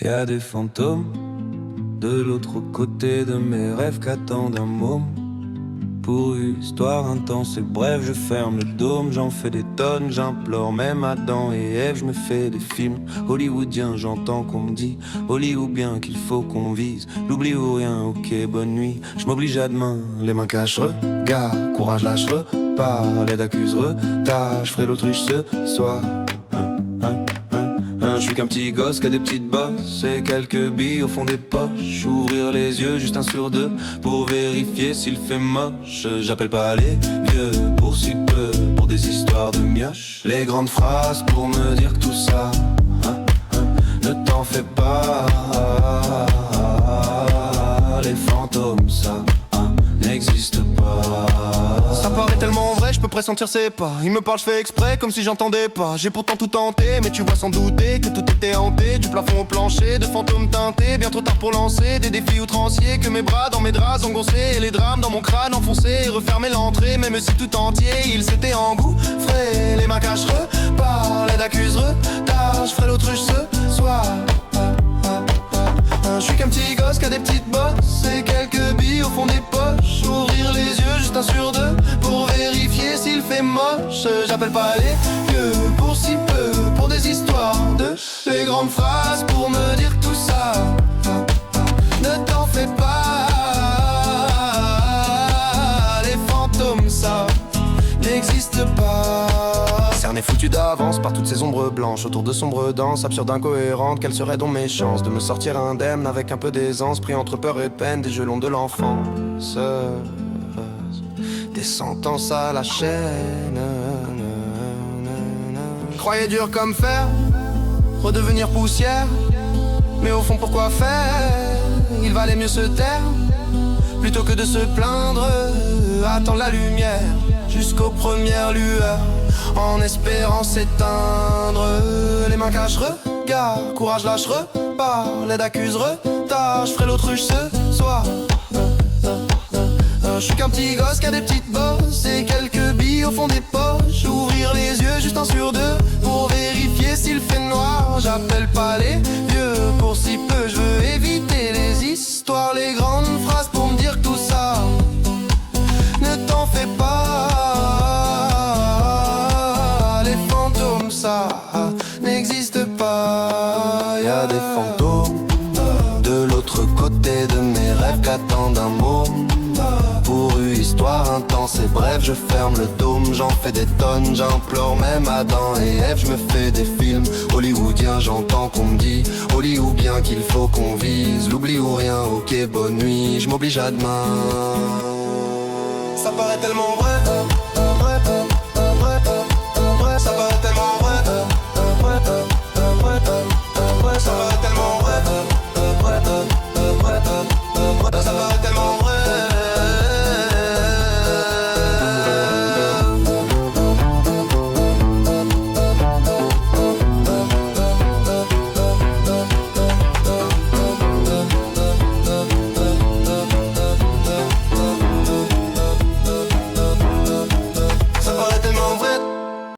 Y a des fantômes de l'autre côté de mes rêves qu'attendent un môme. Pour une histoire intense et bref, je ferme le dôme, j'en fais des tonnes, j'implore même Adam et Ève. Je me fais des films hollywoodiens, j'entends qu'on me dit hollywoodien qu'il faut qu'on vise. L'oubli ou rien, ok, bonne nuit. Je m'oblige à demain, les mains cachent, regard, courage lâche, repars, l'aide accuse, retard. Je ferai l'autruche ce soir. Je suis qu'un petit gosse qui a des petites bosses et quelques billes au fond des poches. Ouvrir les yeux, juste un sur deux, pour vérifier s'il fait moche. J'appelle pas les vieux pour si peu, pour des histoires de mioches. Les grandes phrases pour me dire que tout ça, ne t'en fais pas. Les fantômes, ça n'existe pas. Ça paraît tellement vrai, je peux pressentir ses pas. Il me parle, je fais exprès, comme si j'entendais pas. J'ai pourtant tout tenté, mais tu vois sans douter que tout était hanté. Du plafond au plancher, de fantômes teintés. Bien trop tard pour lancer des défis outranciers. Que mes bras dans mes draps engoncés, et les drames dans mon crâne enfoncé. Et refermer l'entrée, même si tout entier il s'était engouffré. Les mains cachent, repars, l'aide accuse, retard. Je ferai l'autruche ce soir. Je suis qu'un petit gosse qui a des petites bosses et quelques billes au fond des poches. Ouvrir les yeux, juste un sur deux, pour vérifier s'il fait moche. J'appelle pas les vieux pour si peu, pour des histoires de les grandes phrases pour me dire tout ça. Ne t'en fais pas, les fantômes ça n'existe pas. Cerné foutu d'avance par toutes ces ombres blanches autour de sombres danses absurdes incohérentes. Quelles seraient donc mes chances de me sortir indemne avec un peu d'aisance, pris entre peur et peine des gelons de l'enfance, des sentences à la chaîne. Croyais dur comme fer, redevenir poussière. Mais au fond pourquoi faire? Il valait mieux se taire plutôt que de se plaindre. Attendre la lumière jusqu'aux premières lueurs, en espérant s'éteindre. Les mains cachent, regard, courage lâche, repars, l'aide accuse, retard. Je ferai l'autruche ce soir. Je suis qu'un petit gosse qui a des petites bosses et quelques billes au fond des poches. Ouvrir les yeux, juste un sur deux, pour vérifier s'il fait noir. J'appelle pas les vieux pour si peu, je veux éviter les histoires, les grandes phrases pour me dire que tout ça ne t'en fais pas. Les fantômes ça n'existe pas. Y a des fantômes de l'autre côté de mes rêves qu'attendent un môme. Pour une histoire intense et bref, je ferme le dôme, j'en fais des tonnes, j'implore même Adam et Ève. Je me fais des films hollywoodiens, j'entends qu'on me dit hollywoodien qu'il faut qu'on vise. L'oubli ou rien, ok bonne nuit, je m'oblige à demain. Ça paraît tellement vrai,